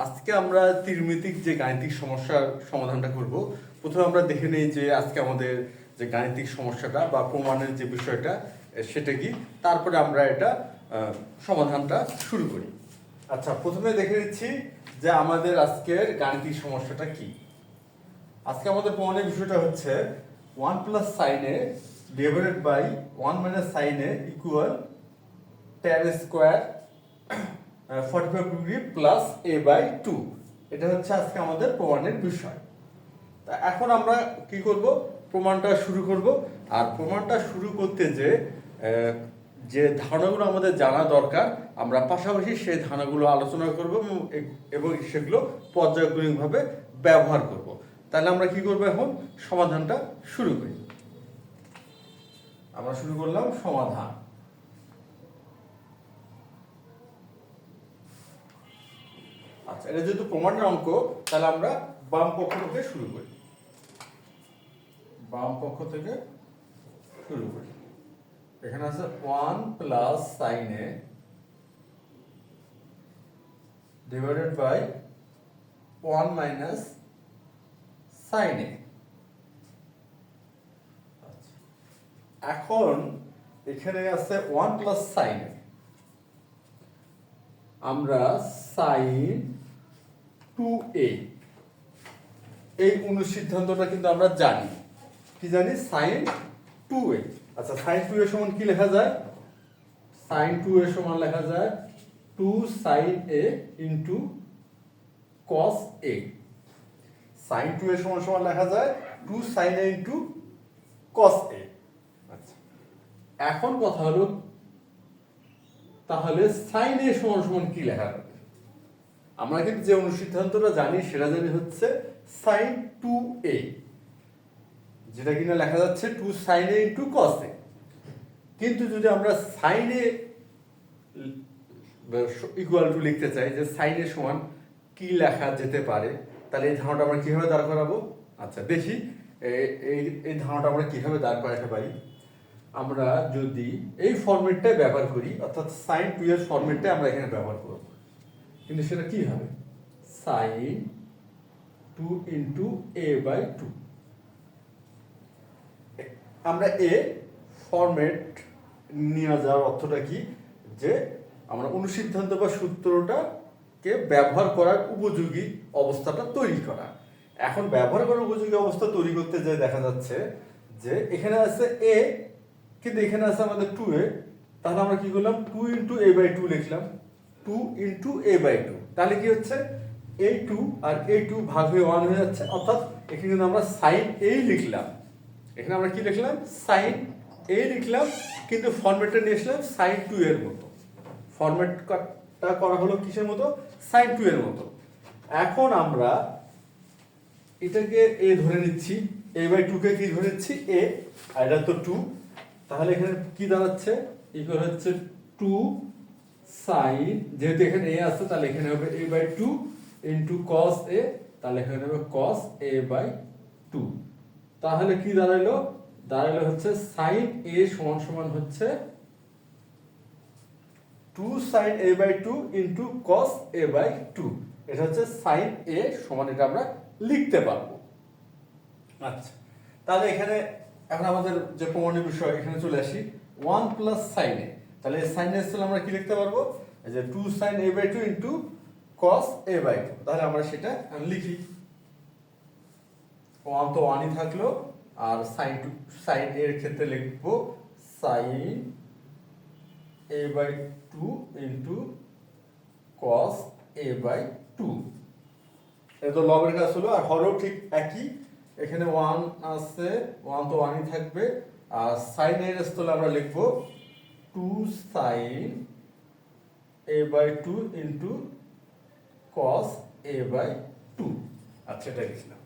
আজকে আমরা ত্রিমিতিক যে গাণিতিক সমস্যার সমাধানটা করব। প্রথমে আমরা দেখে নেই যে আজকে আমাদের যে গাণিতিক সমস্যাটা বা প্রমাণের যে বিষয়টা সেটা কি, তারপরে আমরা এটা সমাধানটা শুরু করি। আচ্ছা, প্রথমে দেখে নিচ্ছি যে আমাদের আজকের গাণিতিক সমস্যাটা কি। আজকে আমাদের প্রমাণের বিষয়টা হচ্ছে 1 plus sine A divided by 1 minus sine a equal tan square 45 degree plus a by 2। এটা হচ্ছে আজকে আমাদের প্রমাণের বিষয়। তা এখন আমরা কি করব, প্রমাণটা শুরু করব। আর প্রমাণটা শুরু করতে যে ধারণাগুলো আমাদের জানা দরকার, আমরা পাশাপাশি সেই ধারণাগুলো আলোচনা করব এবং সেগুলো পর্যায়ক্রমিকভাবে ব্যবহার করব। তাহলে আমরা কি করব, এখন সমাধানটা শুরু করি। আমরা শুরু করলাম সমাধান। আচ্ছা, এটা যেহেতু প্রমাণের অঙ্ক, তাহলে আমরা বাম পক্ষ থেকে শুরু করি। বাম পক্ষ থেকে শুরু করি। এখানে আছে 1 plus sine A divided by 1 minus sine A. এখন এখানে আছে 1 প্লাস সাইন এ, আমরা সাইন 2a এই অনুসিদ্ধান্তটা কিন্তু আমরা জানি। কি জানি? Sign 2a। আচ্ছা, সাইন 2a সমান কি লেখা যায়? সাইন 2a সমান লেখা যায় 2 sine a into cos a। Sine 2a সমান লেখা যায় 2 sine a into cos a। আচ্ছা, এখন কথা হলো, তাহলে সাইন a সমান কি লেখা যাবে? আমরা কিন্তু যে অনুসিদ্ধান্তটা জানি সেটা জানি হচ্ছে সাইন 2a, যেটা কিনা লেখা যাচ্ছে 2 sine a into cos a। কিন্তু যদি আমরা সাইন a ইকুয়াল টু লিখতে চাই যে সাইন a সমান কি লেখা যেতে পারে, তাহলে এই ধারণাটা আমরা কিভাবে দাঁড় করাবো? আচ্ছা, দেখি এই ধারণাটা আমরা কিভাবে দাঁড় করাতে পারি। আমরা যদি এই ফরম্যাটটাই ব্যবহার করি, অর্থাৎ সাইন 2 এর ফরম্যাটটাই আমরা এখানে ব্যবহার করব, কিন্তু সেটা কি হবে? Sine 2 into a by 2। আমরা এ ফরম্যাট নিয়ে যাওয়ার অর্থটা কি, যে আমরা অনুসিদ্ধান্ত বা সূত্রটাকে ব্যবহার করার উপযোগী অবস্থাটা তৈরি করা। এখন ব্যবহার করার উপযোগী অবস্থা তৈরি করতে যে দেখা যাচ্ছে যে এখানে আছে এ, কিন্তু এখানে আছে আমাদের 2a। তাহলে আমরা কি করলাম? 2 ইন্টু a বাই 2 লিখলাম। 2 ইন্টু a বাই 2, তাহলে কি হচ্ছে? এই 2 আর এই 2 ভাগ হয়ে 1 হয়ে যাচ্ছে। অর্থাৎ এখানে কিন্তু আমরা সাইন a লিখলাম। এখানে আমরা কি লিখলাম? সাইন a লিখলাম, কিন্তু ফরম্যাটটা নিয়ে আসলাম সাইন 2 এর মতো। ফরম্যাটটা করা হলো কিসের মতো? সাইন 2 এর মতো। এখন আমরা এটাকে a ধরে নিচ্ছি, a বাই 2 কে কি ধরে নিচ্ছি? a, আর এটা তো 2। তাহলে এখানে কি দাঁড়াচ্ছে? ইকুয়াল হচ্ছে 2 সাইন, যেহেতু এখানে a আছে তাহলে এখানে হবে a by 2 into cos a, তাহলে এখানে হবে কস a বাই 2। তাহলে কি দাঁড়ালো? হচ্ছে সাইন a সমান হচ্ছে 2 sine a by 2 into cos a by 2। এটা হচ্ছে সাইন a সমান, এটা আমরা লিখতে পারবো। আচ্ছা, তাহলে এখানে এখন আমাদের যে প্রমাণের বিষয়, এখানে চলে আসি। 1 প্লাস সাইন এ, তাহলে সাইন এর স্থলে আমরা কি লিখতে পারবো? এই যে 2 sine a by 2 into cos a by 2। তাহলে আমরা সেটা লিখি। 1 তো 1ই থাকলো, আর সাইন এর ক্ষেত্রে লিখবো sine a by 2 into cos a by 2। এটা তো লগের কাজ হলো, আর হরও ঠিক একই। এখানে 1 আছে, 1 তো 1ই থাকবে, আর সাইন এর স্থলে আমরা লিখবো 2 sine a by 2 into cos a by 2। আচ্ছা, এটা লিখলাম।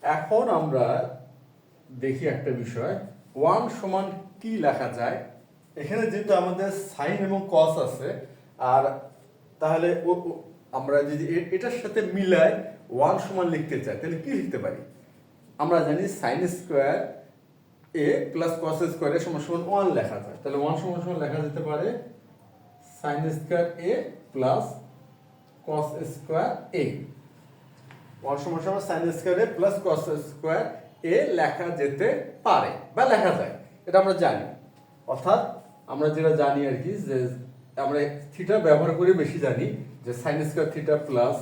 এখন আমরা দেখি একটা বিষয়, 1 সমান কি লেখা যায়। এখানে যেহেতু আমাদের সাইন এবং কস আছে, আর তাহলে আমরা যদি এটার সাথে মিলাই 1 সমান লিখতে চাই, তাহলে কি লিখতে পারি? আমরা জানি sine square a plus cos square সমান 1 লেখা যায়। তাহলে 1 সমান লেখা যেতে পারে sine square a plus cos square a, 1 সমান সমান sin square a plus cos square a লেখা যেতে পারে বা লেখা যায়, এটা আমরা জানি। অর্থাৎ আমরা যেটা জানি আর কি, যে আমরা থিটা ব্যবহার করে বেশি জানি যে sin square theta plus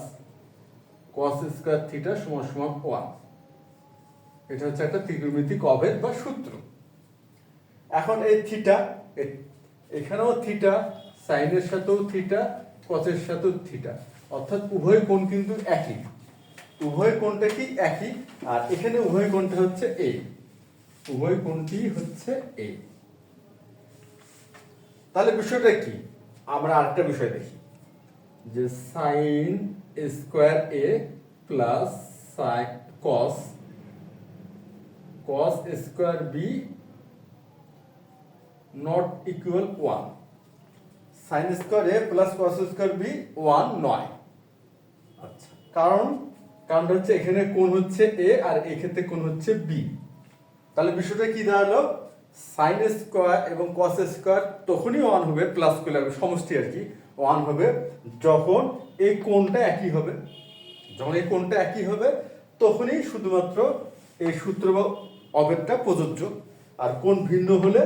cos square theta সমান সমান 1। এটা হচ্ছে একটা ত্রিকোণমিতিক অভেদ বা সূত্র। এখন এই থিটা, এখানেও থিটা, সাইনের সাথেও থিটা, কসের সাথেও থিটা, অর্থাৎ উভয় কোণ কিন্তু একই, উভয় কোণটা কি একই, আর এখানে উভয় কোণটা হচ্ছে এই, উভয় কোণটি হচ্ছে এই। তাহলে বিষয়টা কি, আমরা আরেকটা বিষয় দেখি যে sine square a plus cos square b not equal 1। Sine square a plus cos square b 1 নয়। আচ্ছা, কারণটা হচ্ছে এখানে কোণ হচ্ছে এ আর এক্ষেত্রে কোণ হচ্ছে বি। তাহলে বিষয়টা কি দাঁড়ালো, সাইন স্কয়ার এবং কস স্কয়ার তখনই 1 হবে, প্লাস করে লাগবে সমষ্টি আর কি, 1 হবে যখন এই কোণটা একই হবে। যখন এই কোণটা একই হবে তখনই শুধুমাত্র এই সূত্র বা অভেদটা প্রযোজ্য, আর কোণ ভিন্ন হলে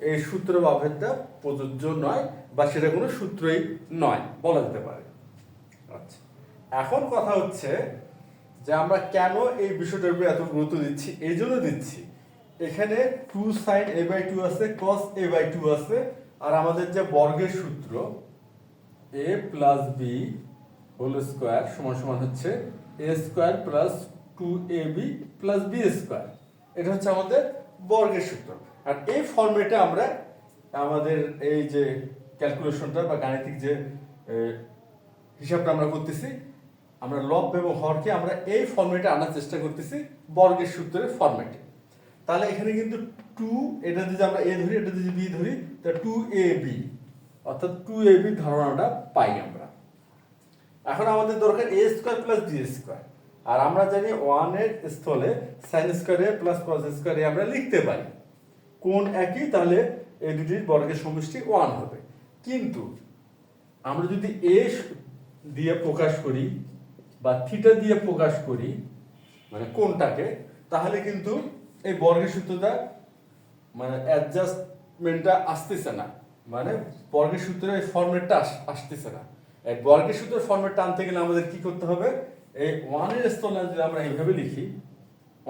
এই সূত্র বা অভেদটা প্রযোজ্য নয়, বা সেটা কোনো সূত্রই নয় বলা যেতে পারে। আচ্ছা, এখন কথা হচ্ছে যে আমরা কেন এই বিষয়টার উপর এত গুরুত্ব দিচ্ছি, এই জন্য দিচ্ছি এখানে 2 sin a/2 আছে, cos a/2 আছে, আর আমাদের যে বর্গের সূত্র a plus b whole square সমান সমান হচ্ছে a square plus 2ab plus b square. এটা হচ্ছে আমাদের বর্গের সূত্র। আর এই ফর্মেটে আমরা আমাদের এই যে ক্যালকুলেশনটা বা গাণিতিক যে হিসাবটা আমরা করতেছি, আমরা লব এবং হরকে আমরা এই ফর্মেটে আনার চেষ্টা করতেছি, বর্গের সূত্রের ফর্মেটে। তাহলে এখানে কিন্তু 2, এটা যদি আমরা a ধরি, এটা যদি b ধরি, তাহলে 2ab, অর্থাৎ 2ab ধারণাটা পাই আমরা। এখন আমাদের দরকার a square plus b square, আর আমরা জানি 1 এর স্থলে sin square a plus cos square a আমরা লিখতে পারি। কোণ একই, তাহলে এই দুটির বর্গের সমষ্টি 1 হবে। কিন্তু আমরা যদি a দিয়ে প্রকাশ করি বা থিটা দিয়ে প্রকাশ করি মানে কোণটাকে, তাহলে কিন্তু এই বর্গের সূত্রটা মানে অ্যাডজাস্টমেন্টটা আসতেছে না, মানে বর্গের সূত্রের এই ফরম্যাটটা আসতেছে না। এই বর্গের সূত্রের ফরম্যাটটা আনতে গেলে আমাদের কি করতে হবে, এই 1 এর স্থলে যদি আমরা এইভাবে লিখি,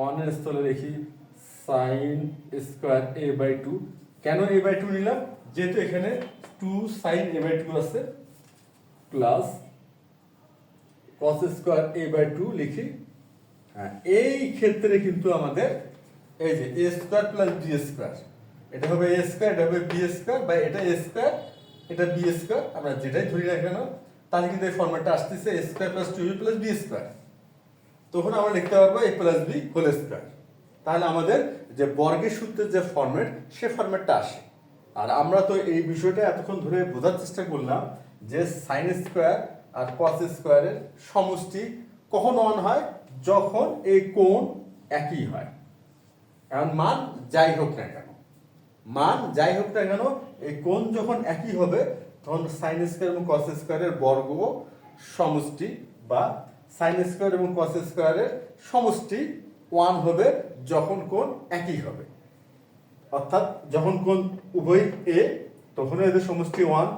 1 এর স্থলে লিখি sin স্কয়ার a/2। কেন a/2 নিলাম, যেহেতু এখানে 2 sin a/2 আছে, প্লাস cos স্কয়ার a/2 লিখি। হ্যাঁ, এই ক্ষেত্রে কিন্তু আমাদের এই যে a square plus b square, এটা হবে a স্কয়ার, এটা হবে b স্কয়ার, বা এটা a স্কয়ার, এটা b স্কয়ার, আমরা যেটাই ধরি না কেন, তাহলে কিন্তু এই ফরম্যাটটা আসতেছে a square plus 2b plus b square. তখন আমরা লিখতে পারবো a plus b whole square. তাহলে আমাদের যে বর্গের সূত্রের যে ফরম্যাট, সে ফরম্যাটটা আসে। আর আমরা তো এই বিষয়টা এতক্ষণ ধরে বোঝার চেষ্টা করলাম যে সাইন স্কয়ার আর কস স্কয়ারের সমষ্টি কখন 1 হয়, যখন এই কোণ একই হয়। এখন মান যাই হোক না কেন, এই কোণ যখন একই হবে, তখন সাইন স্কয়ার এবং কস স্কয়ারের বর্গ সমষ্টি বা সাইন স্কয়ার এবং কস স্কয়ারের সমষ্টি 1 হবে যখন কোণ একই হবে। অর্থাৎ যখন কোণ উভয় a, তখন এদের সমষ্টি 1।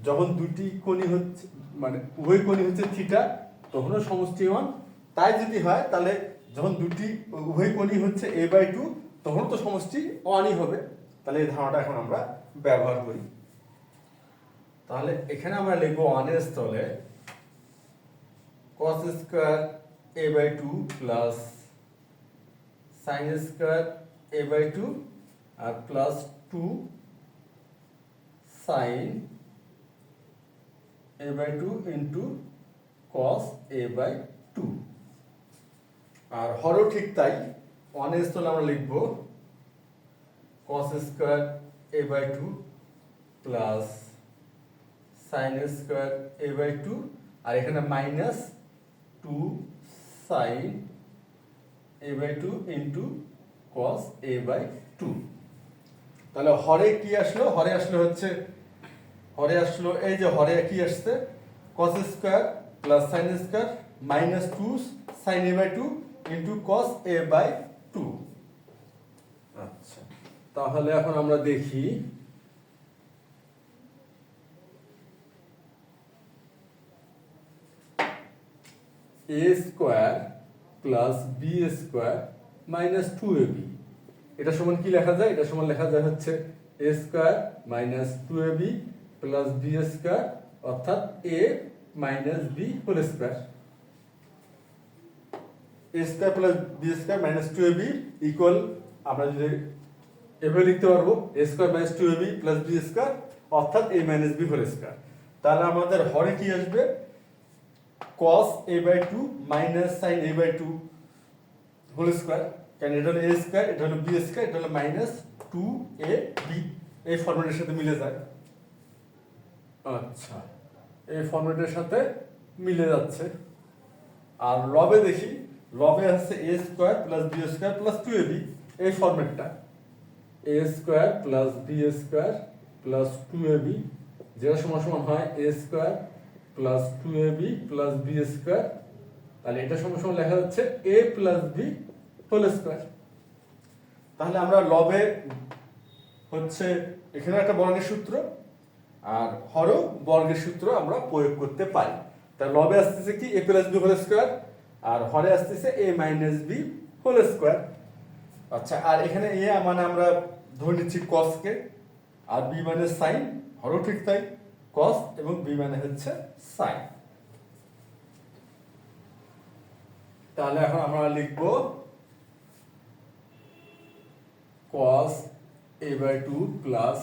যখন দুটি কোণই হচ্ছে মানে উভয় কোণই হচ্ছে থিটা, তখনও সমষ্টি 1। তাই যদি হয় তাহলে যখন উভয় কোণই হচ্ছে a/2, তখন তো সমষ্টি 1ই হবে। তাহলে এই ধারণাটা এখন আমরা ব্যবহার করি। তাহলে এখানে আমরা লিখব 1 এর স্থলে cos square a/2 plus sin square a/2 আর plus 2 sin a/2 into cos a/2। আর হরও ঠিক তাই, 1 এর স্থলে আমরা লিখব cos square a/2 plus sin square a/2, আর এখানে minus 2 sin a/2 into cos a/2। তাহলে হরে কি আসলো, হরে আসলো এই যে হরে কি আসছে cos square plus sine square minus 2 sine a by 2 into cos a by 2। আচ্ছা, তাহলে এখন আমরা দেখি a square plus b square minus 2ab, এটা সমান কি লেখা যায়? এটা সমান লেখা যায় হচ্ছে a square minus 2ab plus b square, অর্থাৎ a minus b whole square. a square plus b square minus 2ab equal, আমরা যদি এভাবে লিখতে পারবো a square minus 2ab plus b square, অর্থাৎ a minus b whole square. তাহলে আমাদের হরে কি আসবে? cos a by 2 minus sin a by 2 whole square, কারণ এটা হলো a স্কোয়ার, এটা হলো b স্কোয়ার, এটা হলো মাইনাস 2ab, এই ফর্মুলার সাথে মিলে যায়। আচ্ছা, এই ফর্মুলার সাথে মিলে যাচ্ছে। আর লবে দেখি, লবে আছে a square plus b square plus 2ab, এই ফর্মেটটা a square plus b square plus 2ab, যেটা সমান সমান হয় a square plus 2ab plus b square. তাহলে এটা সমান সমান লেখা যাচ্ছে a plus b whole square. তাহলে আমরা লবে হচ্ছে এখানে একটা বর্গের সূত্র, আর হরও বর্গের সূত্র আমরা প্রয়োগ করতে পারি। তাহলে লবে আসতেছে কি a plus b whole square, আর হরে আসতেছে a minus b whole square. আচ্ছা, আর এখানে a মানে আমরা ধরে নিচ্ছি cos কে, আর b মানে sin, হরও ঠিক তাই, cos এবং b মানে হচ্ছে sin। তাহলে এখন আমরা লিখব cos a by 2 plus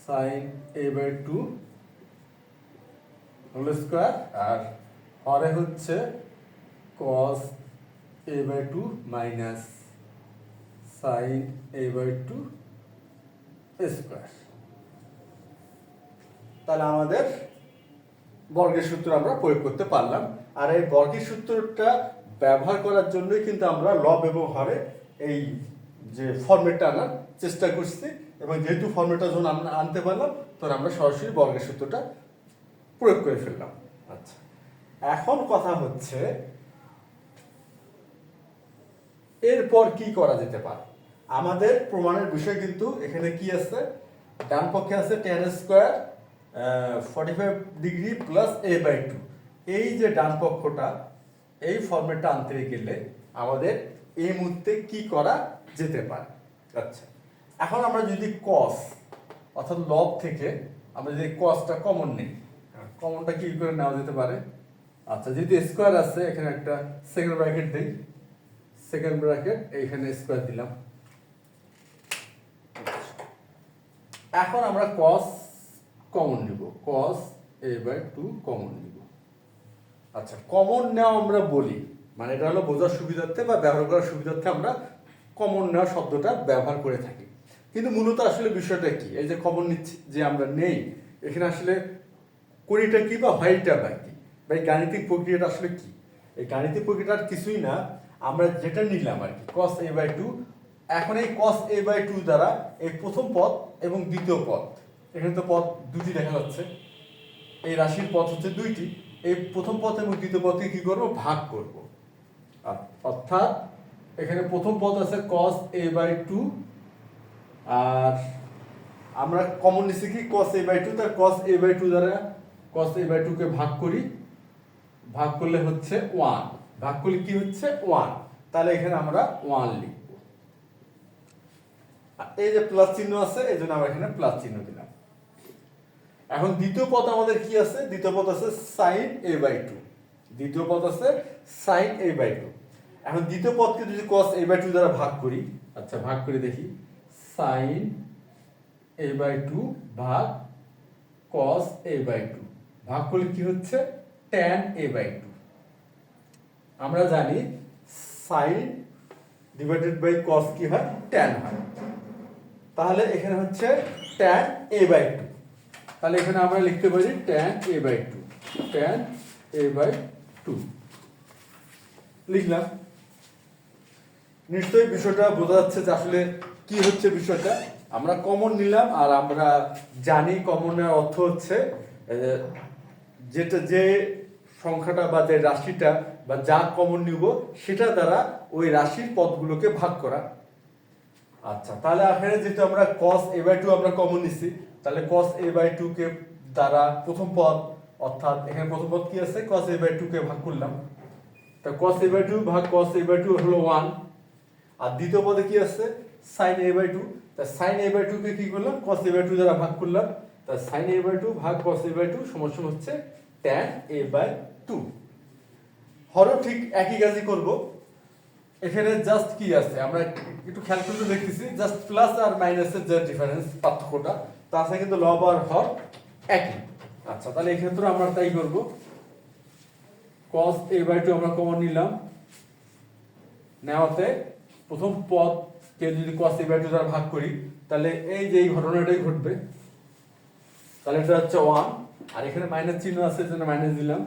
sin a by 2 whole square, আর হরে হচ্ছে cos a by 2 minus sin a by 2 square. তাহলে আমাদের বর্গের সূত্র আমরা প্রয়োগ করতে পারলাম। আর এই বর্গের সূত্রটা ব্যবহার করার জন্যই কিন্তু আমরা লব এবং হরে এই যে ফর্মেটটা আনার চেষ্টা করছি, এবং যেহেতু ফর্মেটটা যখন আমরা আনতে পারলাম, তখন আমরা সরাসরি বর্গের সূত্রটা প্রয়োগ করে ফেললাম। আচ্ছা, এখন কথা হচ্ছে এরপর কি করা যেতে পারে। আমাদের প্রমাণের বিষয় কিন্তু এখানে কি আছে, ডান পক্ষে আছে tan square 45 degree plus a by 2। এই যে ডান পক্ষটা, এই ফর্মেটটা আনতে গেলে আমাদের এই মুহূর্তে কি করা যেতে পারে। আচ্ছা, এখন আমরা যদি cos অর্থাৎ লব থেকে আমরা যদি cosটা কমন নিই, কমনটা কি করে নেওয়া যেতে পারে? আচ্ছা, যেহেতু স্কোয়ার আছে, এখানে একটা সেকেন্ড ব্র্যাকেট দিই, সেকেন্ড ব্র্যাকেট এইখানে স্কোয়ার দিলাম। এখন আমরা cos কমন নিব, cos a বাই 2 কমন নিব। আচ্ছা, কমন নেওয়া আমরা বলি, মানে এটা হলো বোঝার সুবিধার্থে বা ব্যবহার করার সুবিধার্থে আমরা কমন নেওয়া শব্দটা ব্যবহার করে থাকি। কিন্তু মূলত আসলে বিষয়টা কি, এই যে কমন নিচ্ছি যে আমরা নেই, এখানে আসলে করিটা কি বা হয়টা বা কি, বা এই গাণিতিক প্রক্রিয়াটা আসলে কি? এই গাণিতিক প্রক্রিয়াটা কিছুই না, আমরা যেটা নিলাম আর কি cos a বাই 2। এখন এই cos a বাই 2 দ্বারা এই প্রথম পদ এবং দ্বিতীয় পদ, এখানে তো পদ দুটি দেখা যাচ্ছে, এই রাশির পদ হচ্ছে দুইটি, এই প্রথম পদ এবং দ্বিতীয় পদকে কি করব, ভাগ করব। অর্থাৎ এখানে প্রথম পদ আছে cos a বাই 2, আর আমরা কমন নিচ্ছি কি cos a বাই 2, তার cos a বাই 2 দ্বারা cos a বাই 2 কে ভাগ করি, ভাগ করলে হচ্ছে 1, ভাগ করলে কি হচ্ছে 1, তাহলে এখানে আমরা 1 লিখব। এই যে প্লাস চিহ্ন আছে, এই জন্য আমরা এখানে প্লাস চিহ্ন দিলাম। এখন দ্বিতীয় পদ আমাদের কি আছে? দ্বিতীয় পদ আছে sin a বাই 2, দ্বিতীয় পদ আছে sin a বাই 2। এখন দ্বিতীয় পদকে যদি cos a বাই 2 দ্বারা ভাগ করি, আচ্ছা ভাগ করে দেখি, sin a বাই 2 ভাগ cos a বাই 2, ভাগ করলে কি হচ্ছে tan a বাই 2। আমরা জানি sin ডিভাইডেড বাই cos কি হয়, tan হয়। তাহলে এখানে হচ্ছে tan a বাই 2, তাহলে এখানে আমরা লিখতে পারি tan a by 2, tan a by 2 লিখলাম। নিশ্চয়ই বিষয়টা বোঝা যাচ্ছে যে আসলে কি হচ্ছে বিষয়টা। আমরা কমন নিলাম, আর আমরা জানি কমনের অর্থ হচ্ছে যেটা যে সংখ্যাটা বা যে রাশিটা বা যা কমন নিব সেটা দ্বারা ওই রাশির পদগুলোকে ভাগ করা। আচ্ছা, তাহলে এখানে যেহেতু আমরা cos a/2 আমরা কমন নিছি, তাহলে cos a/2 কে দ্বারা প্রথম পদ, অর্থাৎ এখানে প্রথম পদ কি আছে, cos a/2 কে ভাগ করলাম, তা cos a/2 ভাগ cos a/2 হলো 1। আর দ্বিতীয় পদে কি আছে, sin a/2, তা sin a/2 কে কি করলাম, cos a/2 দ্বারা ভাগ করলাম, তা sin a/2 ভাগ cos a/2 সমান হচ্ছে tan a/2। হরও ঠিক একই কাজই করব। এখানে জাস্ট কি আছে, আমরা একটু খেয়াল করে দেখতেছি, জাস্ট প্লাস আর মাইনাসের যে ডিফারেন্স, পার্থক্যটা, তাছাড়া কিন্তু লব আর হর একই। আচ্ছা, তাহলে এই ক্ষেত্রে আমরা তাই করব, cos a/2 আমরা কমন নিলাম, নেওয়াতে প্রথম পদকে যদি cos a/2 দ্বারা ভাগ করি, তাহলে এই যে এই ঘটনাটাই ঘটবে। তাহলে এটা হচ্ছে 1, আর এখানে মাইনাস চিহ্ন আছে জন্য মাইনাস দিলাম।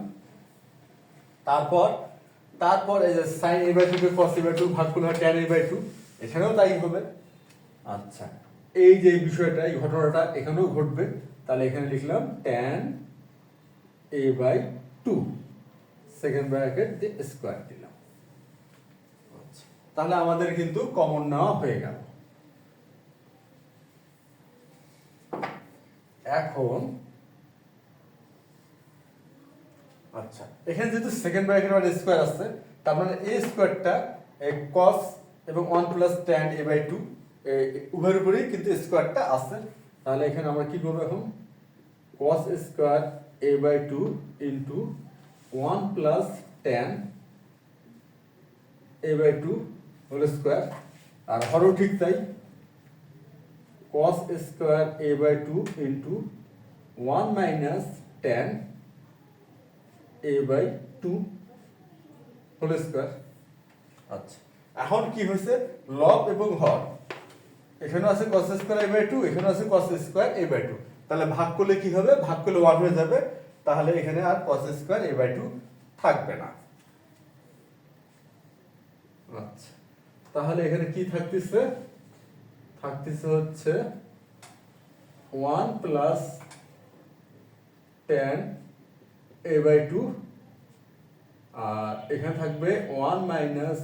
তারপর এই যে sin a/2 কে cos a/2 ভাগ করলে tan a/2, এখানেও তাই হবে। আচ্ছা, এই যে বিষয়টা, এই ঘটনাটা এখানেও ঘটবে, তাহলে এখানে লিখলাম tan a/2 সেকেন্ড ব্র্যাকেট দিয়ে স্কয়ার দিলাম। আচ্ছা, তাহলে আমাদের কিন্তু কমন নেওয়া হয়ে গেল। এখন আচ্ছা, এখানে যেহেতু সেকেন্ড ব্র্যাকেট আর স্কয়ার আছে, তার মানে a স্কয়ারটা cos এবং 1 প্লাস tan a/2 উভয়ের উপরেই কিন্তু স্কয়ারটা আছে। তাহলে এখানে আমরা কি করব, এখন cos square a/2 into 1 plus tan a/2 whole square, আর হরও ঠিক তাই, cos square a/2 into 1 minus tan a/2 whole square. আচ্ছা, এখন কি হয়েছে, লব এবং হর, এখানে আছে cos স্কয়ার a/2, এখানে আছে cos স্কয়ার a/2, তাহলে ভাগ করলে কি হবে, ভাগ করলে 1 হয়ে যাবে, তাহলে এখানে আর cos স্কয়ার a/2 থাকবে না। আচ্ছা, তাহলে এখানে কি থাকতেছে, হচ্ছে 1 প্লাস tan a/2, আর এখানে থাকবে 1 মাইনাস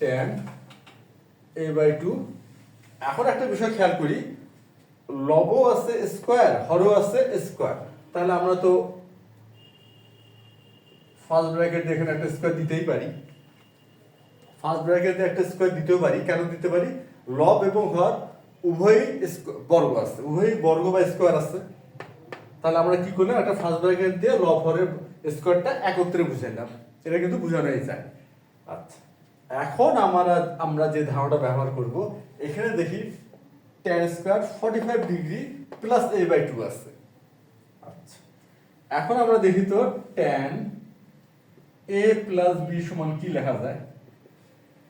tan a/2। এখন একটা বিষয় খেয়াল করি, লবও আছে স্কয়ার, হরও আছে স্কয়ার, তাহলে আমরা তো ফার্স্ট ব্র্যাকেট দিয়ে এখানে একটা স্কয়ার দিতেই পারি, ফার্স্ট ব্র্যাকেট দিয়ে একটা স্কয়ার দিতেও পারি। কেন দিতে পারি, লব এবং হর উভয়ই বর্গ আছে, উভয়ই বর্গ বা স্কয়ার আছে। তাহলে আমরা কি করলাম, একটা ফার্স্ট ব্র্যাকেট দিয়ে লব হরের স্কয়ারটা একত্রে বুঝাইলাম, এটা কিন্তু বোঝানোই যায়। আচ্ছা, এখন আমরা যে ধারণাটা ব্যবহার করব, এখানে দেখি tan square 45 degree plus a/2 আছে। আচ্ছা, এখন আমরা দেখি তো tan a প্লাস b সমান কি লেখা যায়,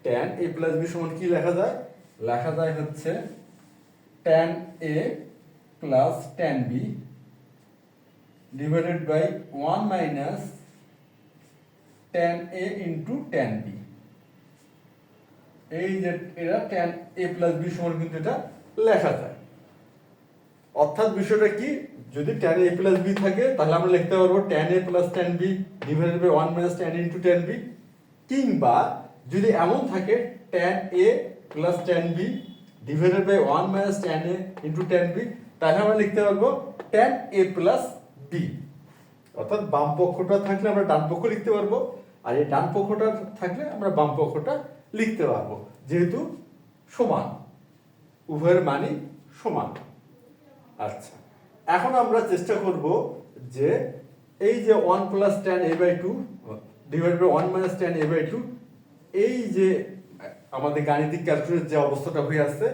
tan a প্লাস b সমান কি লেখা যায়, হচ্ছে tan a plus tan b divided by 1 minus tan a into tan b। এই যে এটা tan a প্লাস b সমান কিন্তু এটা লেখা যায়। অর্থাৎ বিষয়টা কি, যদি tan a প্লাস b থাকে, তাহলে আমরা লিখতে পারবো tan a plus tan b divided by 1 minus tan into tan b, কিংবা যদি এমন থাকে tan a plus tan b divided by 1 minus tan a into tan b, তাহলে আমরা লিখতে পারবো tan a প্লাস b। অর্থাৎ বাম পক্ষটা থাকলে আমরা ডান পক্ষ লিখতে পারবো, আর এই ডান পক্ষটা থাকলে আমরা বাম পক্ষটা লিখতে পারবো, যেহেতু সমান, উভয়ের মানই সমান। আচ্ছা, এখন আমরা চেষ্টা করব যে এই যে 1 plus tan a/2 divided by 1 minus tan a/2, এই যে আমাদের গাণিতিক ক্যালকুলাস যে অবস্থাটা হয়ে আছে,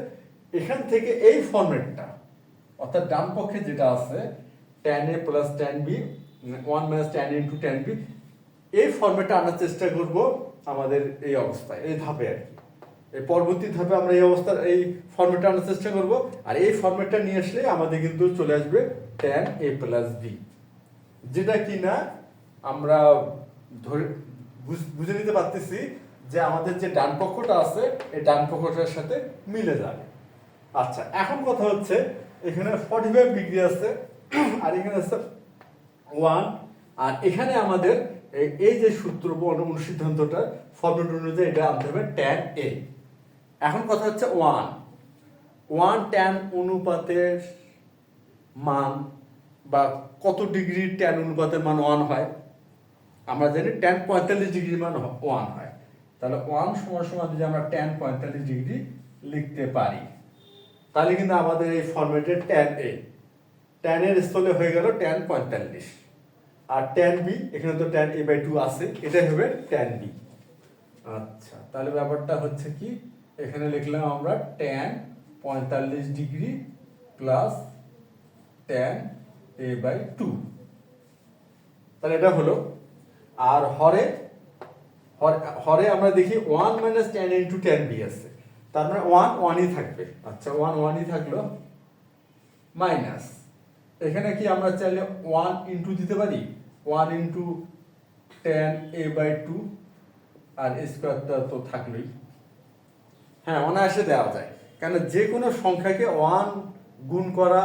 এখান থেকে এই ফরম্যাটটা, অর্থাৎ ডান পক্ষে যেটা আছে tan a plus tan b 1 minus tan a into tan b, এই ফরম্যাটটা আনার চেষ্টা করব আমাদের এই অবস্থায়, এই ধাপে আর কি। এই পরবর্তী ধাপে আমরা এই অবস্থার এই ফরম্যাটটা আনার চেষ্টা করব, আর এই ফরম্যাটটা নিয়ে আসলে আমাদের কিন্তু চলে আসবে tan a প্লাস b, যেটা কিনা আমরা ধরে বুঝে নিতে পারতেছি যে আমাদের যে ডান পক্ষটা আছে, এই ডান পক্ষটার সাথে মিলে যাবে। আচ্ছা, এখন কথা হচ্ছে এখানে 45 ডিগ্রি আছে, আর এখানে আছে 1, আর এখানে আমাদের এই যে সূত্র বা অনুসিদ্ধান্তটার ফর্মুলা অনুযায়ী এটা আনতে হবে tan a। এখন কথা হচ্ছে 1 tan অনুপাতের মান বা কত ডিগ্রি tan অনুপাতের মান 1 হয়, আমরা জানি tan 45 ডিগ্রি মান 1 হয়। তাহলে 1 সমান সমান যদি আমরা tan 45 ডিগ্রি লিখতে পারি, তাহলে কিন্তু আমাদের এই ফরম্যাটে tan এর স্থলে হয়ে গেল tan 45, আর tan b এখানে তো tan a/2 আছে, এটাই হবে tan b। আচ্ছা, তাহলে ব্যাপারটা হচ্ছে কি, এখানে লিখলাম আমরা tan 45 degree plus tan a/2, তাহলে এটা হলো। আর হরে হরে আমরা দেখি 1 - tan a × tan b আছে, তার মানে 1 থাকবে। আচ্ছা, 1 থাকলো, মাইনাস এখানে কি আমরা চাইলে 1 ইনটু দিতে পারি, 1 × tan a/2, আর স্কোয়ারটা তো থাকলোই। হ্যাঁ, অনায়াসে দেওয়া যায়, কেন যে কোনো সংখ্যাকে 1 গুণ করা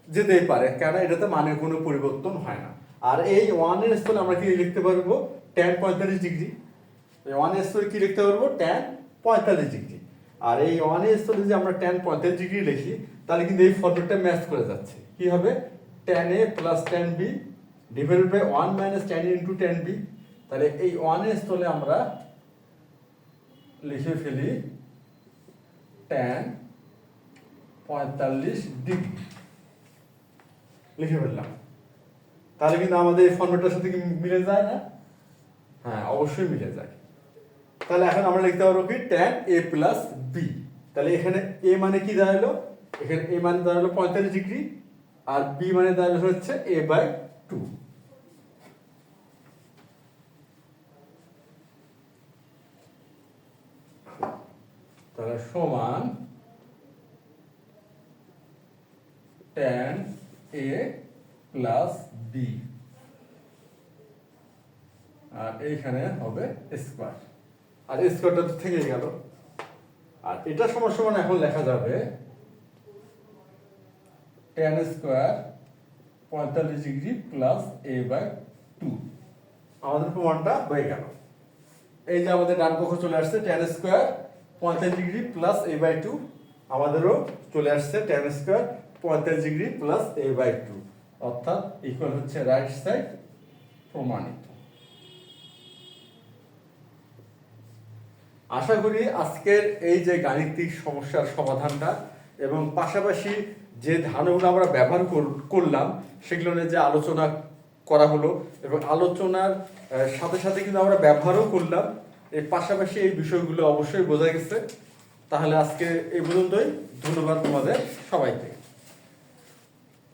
যেতেই পারে, কেন এটাতে মানের কোনো পরিবর্তন হয় না। আর এই 1 এর স্থলে আমরা কি লিখতে পারবো, tan 45 ডিগ্রি। এই 1 এর স্থলে কি লিখতে পারবো, tan 45 ডিগ্রি। আর এই 1 এর স্থলে যদি আমরা tan 45 ডিগ্রি লিখি, তাহলে কিন্তু এই ফর্মুলাটা ম্যাচ করে যাচ্ছে। কি হবে, tan a plus tan b divided by 1 - tan a × tan b। তাহলে এই 1 এর স্থলে আমরা লিখে ফেলি tan 45 ডিগ্রি, লিখে ফেললাম। তাহলে কিন্তু আমাদের এই ফর্মুলাটার সাথে কি মিলে যায় না? হ্যাঁ, অবশ্যই মিলে যায়। তাহলে এখন আমরা লিখতে পারবো কি, tan a প্লাস b। তাহলে এখানে a মানে কি দাঁড়ালো, এখানে a মানে দাঁড়ালো 45 ডিগ্রি, আর b মানে দাঁড়ালো হচ্ছে a/2। তাহলে সমান tan a প্লাস b, আর এইখানে হবে স্কোয়ার, আর স্কোয়ারটা তো থেকে গেল। আর এটা সমান সমান এখন লেখা যাবে tan square 45 degree plus a/2। আমাদের প্রমাণটা হয়ে গেল। এই যে আমাদের ডান পক্ষ চলে আসছে tan square 45 degree plus a/2, আমাদেরও চলে আসছে tan square 45 degree plus a/2, অর্থাৎ ইকুয়াল হচ্ছে রাইট সাইড প্রমাণিত। আশা করি আজকের এই যে গাণিতিক সমস্যার সমাধানটা এবং পাশাপাশি যে ধারণাগুলো আমরা ব্যবহার করলাম সেগুলো নিয়ে যে আলোচনা করা হলো, এবং আলোচনার সাথে সাথে কিন্তু আমরা ব্যবহারও করলাম, এর পাশাপাশি এই বিষয়গুলো অবশ্যই বোঝা গেছে। তাহলে আজকে এই পর্যন্তই। ধন্যবাদ তোমাদের সবাইকে।